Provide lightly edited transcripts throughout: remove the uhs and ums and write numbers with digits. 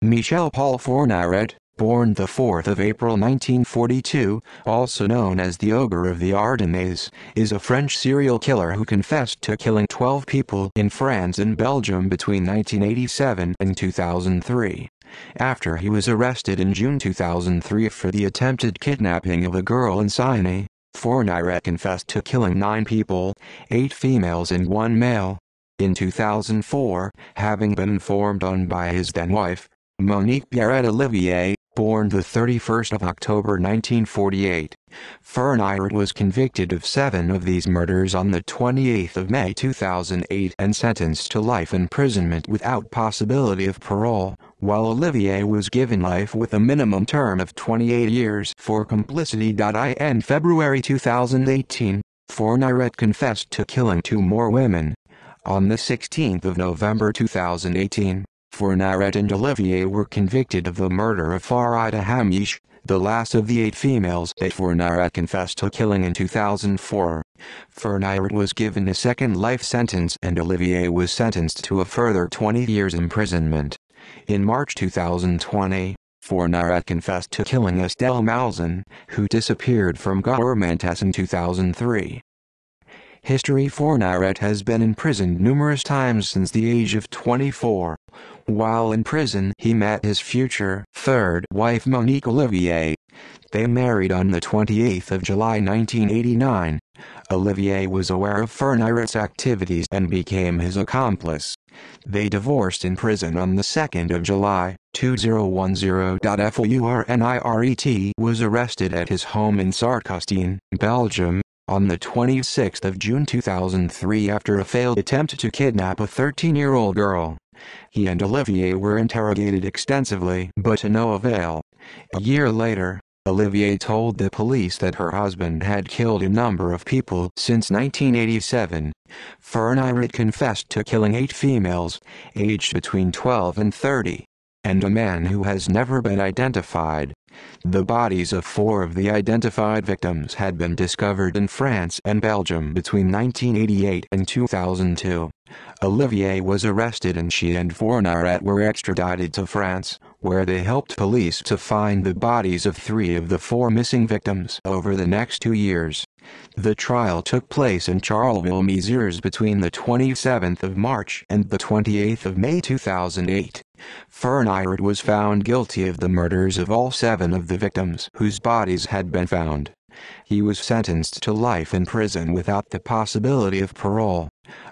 Michel Paul Fourniret, born the 4th of April 1942, also known as the Ogre of the Ardennes, is a French serial killer who confessed to killing 12 people in France and Belgium between 1987 and 2003. After he was arrested in June 2003 for the attempted kidnapping of a girl in Seine, Fourniret confessed to killing 9 people, 8 females and 1 male. In 2004, having been informed on by his then-wife, Monique Pierrette Olivier, born the 31st of October 1948, Fourniret was convicted of 7 of these murders on the 28th of May 2008 and sentenced to life imprisonment without possibility of parole, while Olivier was given life with a minimum term of 28 years for complicity. In February 2018, Fourniret confessed to killing 2 more women. On the 16th of November 2018, Fourniret and Olivier were convicted of the murder of Farida Hamish, the last of the 8 females that Fourniret confessed to killing in 2004. Fourniret was given a second life sentence and Olivier was sentenced to a further 20 years imprisonment. In March 2020, Fourniret confessed to killing Estelle Malzin, who disappeared from Gourmantes in 2003. History: Fourniret has been imprisoned numerous times since the age of 24. While in prison he met his future third wife Monique Olivier. They married on the 28th of July 1989. Olivier was aware of Fourniret's activities and became his accomplice. They divorced in prison on the 2nd of July, 2010. Fourniret was arrested at his home in Sarcastin, Belgium, on the 26th of June 2003 after a failed attempt to kidnap a 13-year-old girl. He and Olivier were interrogated extensively but to no avail. A year later, Olivier told the police that her husband had killed a number of people since 1987. Fourniret confessed to killing 8 females, aged between 12 and 30, and a man who has never been identified. The bodies of 4 of the identified victims had been discovered in France and Belgium between 1988 and 2002. Olivier was arrested and she and Fourniret were extradited to France, where they helped police to find the bodies of 3 of the 4 missing victims over the next 2 years. The trial took place in Charleville-Mézières between the 27th of March and the 28th of May 2008. Fourniret was found guilty of the murders of all 7 of the victims whose bodies had been found. He was sentenced to life in prison without the possibility of parole.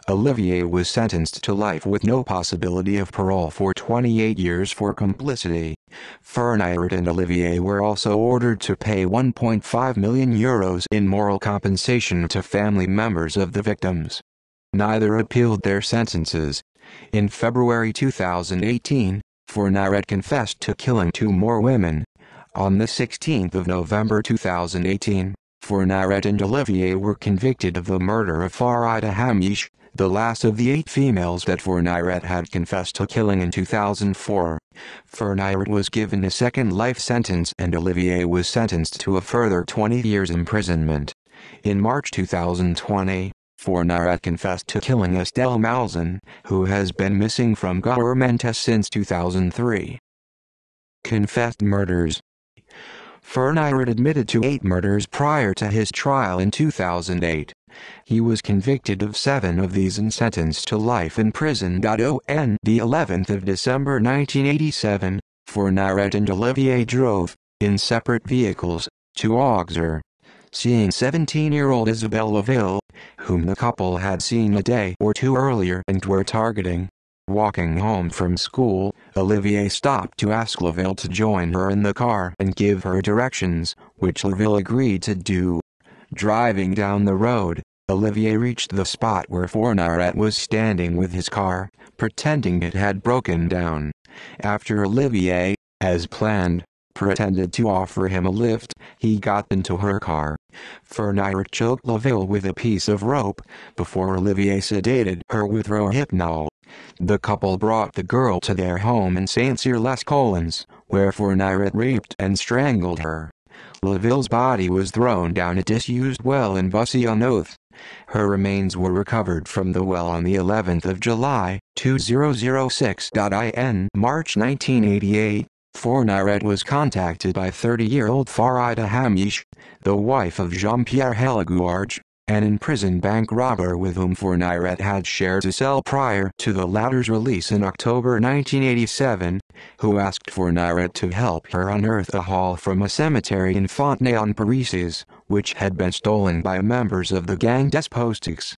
Olivier was sentenced to life with no possibility of parole for 28 years for complicity. Fourniret and Olivier were also ordered to pay €1.5 million in moral compensation to family members of the victims. Neither appealed their sentences. In February 2018, Fourniret confessed to killing 2 more women. On the 16th of November 2018, Fourniret and Olivier were convicted of the murder of Farida Hamish, the last of the 8 females that Fourniret had confessed to killing in 2004. Fourniret was given a second life sentence and Olivier was sentenced to a further 20 years imprisonment. In March 2020, Fourniret confessed to killing Estelle Malzin, who has been missing from Gourmantes since 2003. Confessed murders. Fourniret admitted to 8 murders prior to his trial in 2008. He was convicted of 7 of these and sentenced to life in prison. On the 11th of December 1987, Fourniret and Olivier drove, in separate vehicles, to Auxerre, seeing 17-year-old Isabelle Laville, whom the couple had seen a day or 2 earlier and were targeting. Walking home from school, Olivier stopped to ask Laville to join her in the car and give her directions, which Laville agreed to do. Driving down the road, Olivier reached the spot where Fourniret was standing with his car, pretending it had broken down. After Olivier, as planned, pretended to offer him a lift, he got into her car. Fourniret choked Laville with a piece of rope, before Olivier sedated her with Rohypnol. The couple brought the girl to their home in Saint-Cyr-les-Collines, where Fourniret raped and strangled her. LaVille's body was thrown down a disused well in Bussy-on-Oath. Her remains were recovered from the well on the 11th of July, 2006. In March 1988, Fourniret was contacted by 30-year-old Farida Hamish, the wife of Jean-Pierre Hellegouarge, an imprisoned bank robber with whom Fourniret had shared a cell prior to the latter's release in October 1987, who asked Fourniret to help her unearth a haul from a cemetery in Fontenay-en-Parisses, which had been stolen by members of the gang des Postiques.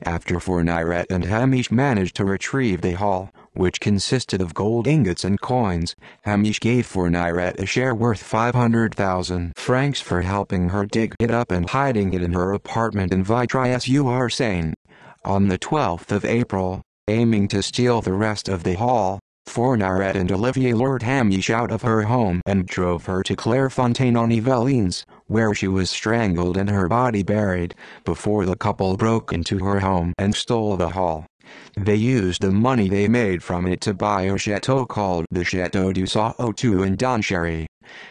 After Fourniret and Hamish managed to retrieve the haul, which consisted of gold ingots and coins, Hamish gave Fourniret a share worth 500,000 francs for helping her dig it up and hiding it in her apartment in Vitry-sur-Seine. On the 12th of April, aiming to steal the rest of the haul, Fourniret and Olivier lured Hamish out of her home and drove her to Clairefontaine-en-Yvelines, where she was strangled and her body buried, before the couple broke into her home and stole the haul. They used the money they made from it to buy a chateau called the Château du Sceau in Donchéry.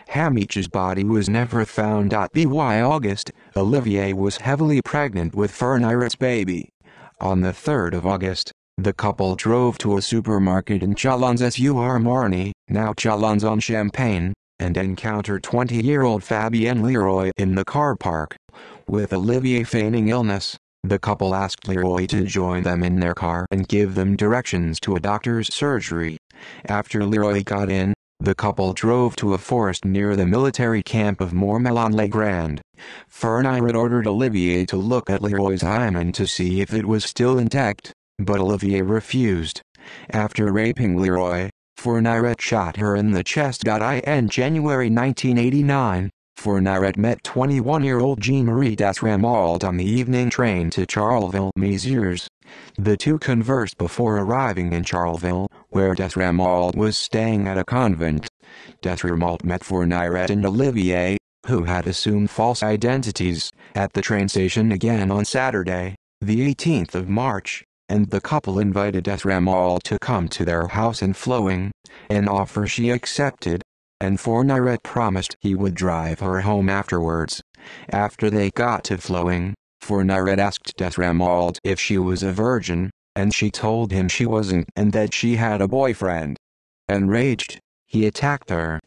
Hamish's body was never found. By August, Olivier was heavily pregnant with Fourniret's baby. On the 3rd of August, the couple drove to a supermarket in Chalons-sur-Marne, now Chalons-en-Champagne, and encountered 20-year-old Fabienne Leroy in the car park. With Olivier feigning illness, the couple asked Leroy to join them in their car and give them directions to a doctor's surgery. After Leroy got in, the couple drove to a forest near the military camp of Mourmelon-les-Grands. Fourniret ordered Olivier to look at Leroy's hymen to see if it was still intact, but Olivier refused. After raping Leroy, Fourniret shot her in the chest. In January 1989, Fourniret met 21-year-old Jean-Marie Desramold on the evening train to Charleville-Mézières. The two conversed before arriving in Charleville, where Desramold was staying at a convent. Desramold met Fourniret and Olivier, who had assumed false identities, at the train station again on Saturday, the 18th of March, and the couple invited Desramold to come to their house in Flowing, an offer she accepted, and Fourniret promised he would drive her home afterwards. After they got to Flowing, Fourniret asked Desramold if she was a virgin, and she told him she wasn't and that she had a boyfriend. Enraged, he attacked her.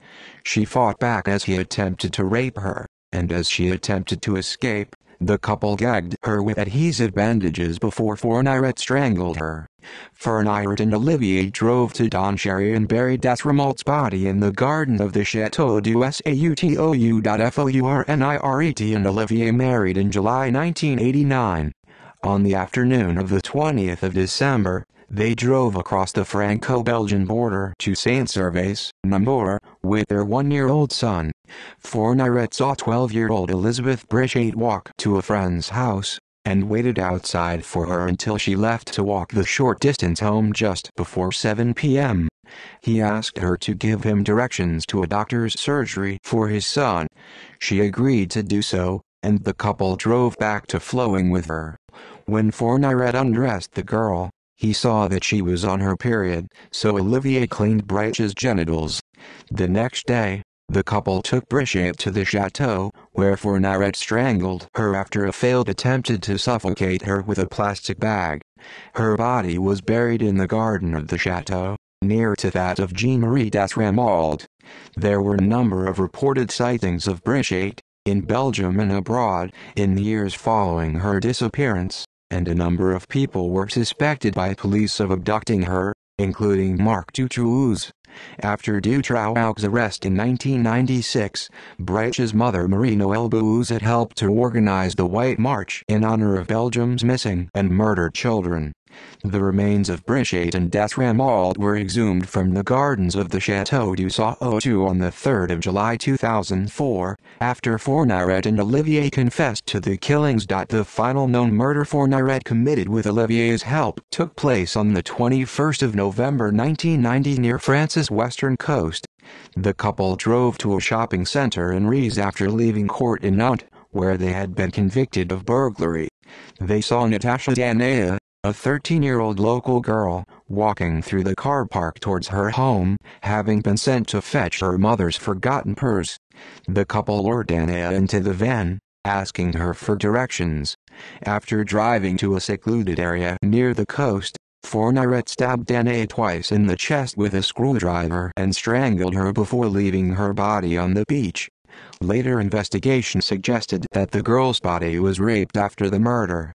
She fought back as he attempted to rape her, and as she attempted to escape, the couple gagged her with adhesive bandages before Fourniret strangled her. Fourniret and Olivier drove to Donchéry and buried Desramold's body in the garden of the Château du Sceau. Fourniret and Olivier married in July 1989. On the afternoon of the 20th of December, they drove across the Franco-Belgian border to Saint-Servais, Namur, with their 1-year-old son. Fourniret saw 12-year-old Elizabeth Brichet walk to a friend's house, and waited outside for her until she left to walk the short distance home just before 7 p.m. He asked her to give him directions to a doctor's surgery for his son. She agreed to do so, and the couple drove back to Flowing with her. When Fourniret undressed the girl, he saw that she was on her period, so Olivier cleaned Brichet's genitals. The next day, the couple took Brichet to the chateau, where Fourniret strangled her after a failed attempt to suffocate her with a plastic bag. Her body was buried in the garden of the chateau, near to that of Jean-Marie Desramold. There were a number of reported sightings of Brichet, in Belgium and abroad, in the years following her disappearance, and a number of people were suspected by police of abducting her, including Marc Dutroux. After Dutroux' arrest in 1996, Brichet's mother Marie-Noëlle Bouzet helped to organize the White March in honor of Belgium's missing and murdered children. The remains of Brichet and Desramold were exhumed from the gardens of the Château du Sceau on the 3rd of July 2004, after Fourniret and Olivier confessed to the killings. The final known murder Fourniret committed with Olivier's help took place on the 21st of November 1990 near France's western coast. The couple drove to a shopping center in Riez after leaving court in Nantes, where they had been convicted of burglary. They saw Natasha Danea, a 13-year-old local girl, walking through the car park towards her home, having been sent to fetch her mother's forgotten purse. The couple lured Danae into the van, asking her for directions. After driving to a secluded area near the coast, Fourniret stabbed Danae twice in the chest with a screwdriver and strangled her before leaving her body on the beach. Later investigation suggested that the girl's body was raped after the murder.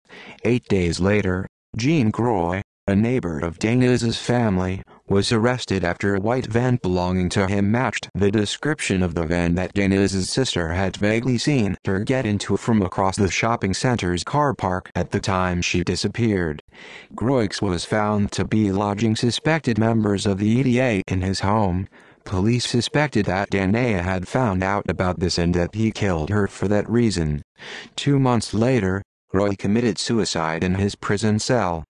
8 days later, Jean Croix, a neighbor of Danae's family, was arrested after a white van belonging to him matched the description of the van that Danae's sister had vaguely seen her get into from across the shopping center's car park at the time she disappeared. Croix was found to be lodging suspected members of the EDA in his home. Police suspected that Danae had found out about this and that he killed her for that reason. 2 months later, Croix committed suicide in his prison cell.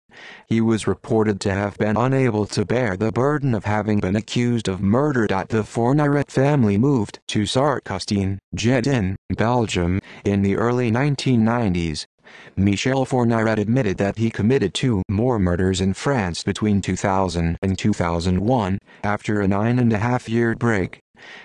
He was reported to have been unable to bear the burden of having been accused of murder. The Fourniret family moved to Sartcustine, in Belgium, in the early 1990s. Michel Fourniret admitted that he committed 2 more murders in France between 2000 and 2001, after a 9.5-year break.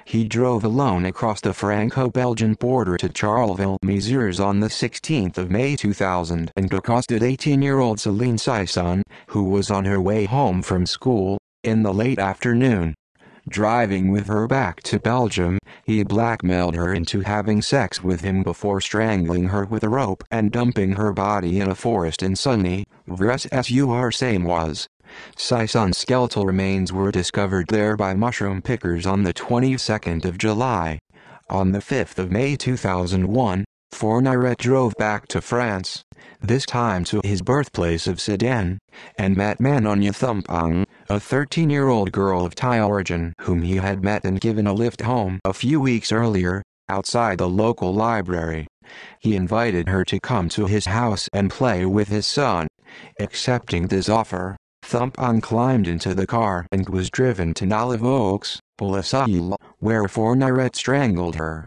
He drove alone across the Franco-Belgian border to Charleville-Mézières on the 16th of May 2000 and accosted 18-year-old Céline Sisson, who was on her way home from school, in the late afternoon. Driving with her back to Belgium, he blackmailed her into having sex with him before strangling her with a rope and dumping her body in a forest in sunny, Vers-sur-Seine. Sisson's skeletal remains were discovered there by mushroom pickers on the 22nd of July. On the 5th of May 2001, Fourniret drove back to France, this time to his birthplace of Sedan, and met Manonia Thumpang, a 13-year-old girl of Thai origin whom he had met and given a lift home a few weeks earlier, outside the local library. He invited her to come to his house and play with his son. Accepting this offer, Thumpang climbed into the car and was driven to Nalivaux, where Fourniret strangled her.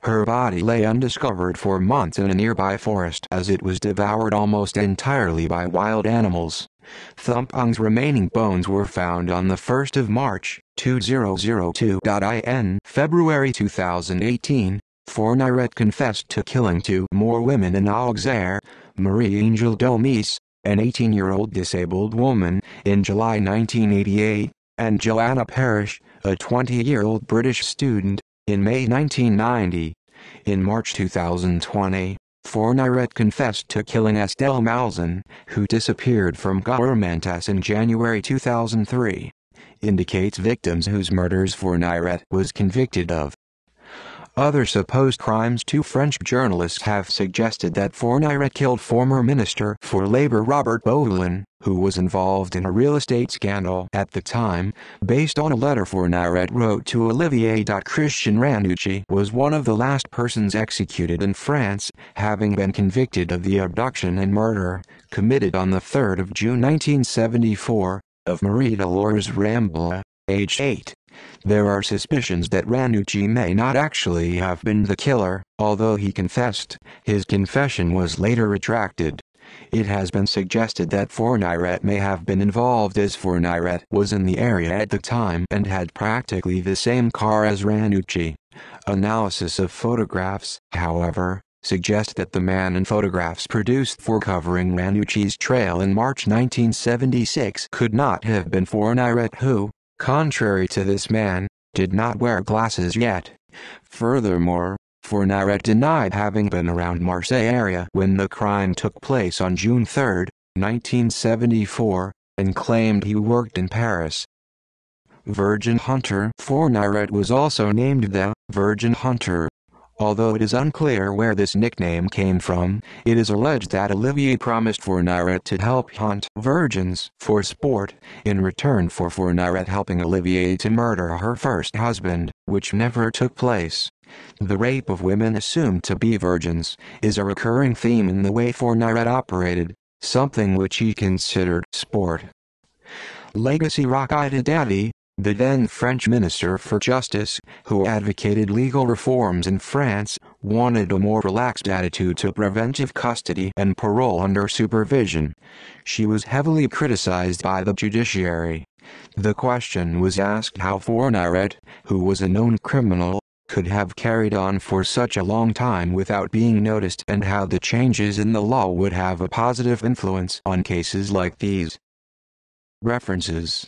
Her body lay undiscovered for months in a nearby forest as it was devoured almost entirely by wild animals. Thumpang's remaining bones were found on the 1st of March, 2002. In February 2018, Fourniret confessed to killing 2 more women in Auxerre, Marie-Angèle Domis, an 18-year-old disabled woman, in July 1988, and Joanna Parrish, a 20-year-old British student, in May 1990. In March 2020, Fourniret confessed to killing Estelle Malzin, who disappeared from Gourmantas in January 2003. Indicates victims whose murders Fourniret was convicted of. Other supposed crimes. 2 French journalists have suggested that Fourniret killed former Minister for Labour Robert Boulin, who was involved in a real estate scandal at the time, based on a letter Fourniret wrote to Olivier. Christian Ranucci was one of the last persons executed in France, having been convicted of the abduction and murder, committed on the 3rd of June 1974, of Marie-Dolores Ramble, aged 8. There are suspicions that Ranucci may not actually have been the killer, although he confessed. His confession was later retracted. It has been suggested that Fourniret may have been involved as Fourniret was in the area at the time and had practically the same car as Ranucci. Analysis of photographs, however, suggest that the man in photographs produced for covering Ranucci's trail in March 1976 could not have been Fourniret, who, contrary to this man, did not wear glasses yet. Furthermore, Fourniret denied having been around Marseille area when the crime took place on June 3, 1974, and claimed he worked in Paris. Virgin Hunter. Fourniret was also named the Virgin Hunter. Although it is unclear where this nickname came from, it is alleged that Olivier promised Fourniret to help hunt virgins for sport, in return for Fourniret helping Olivier to murder her first husband, which never took place. The rape of women assumed to be virgins is a recurring theme in the way Fourniret operated, something which he considered sport. Legacy. Roch Dati, the then French Minister for Justice, who advocated legal reforms in France, wanted a more relaxed attitude to preventive custody and parole under supervision. She was heavily criticized by the judiciary. The question was asked how Fourniret, who was a known criminal, could have carried on for such a long time without being noticed, and how the changes in the law would have a positive influence on cases like these. References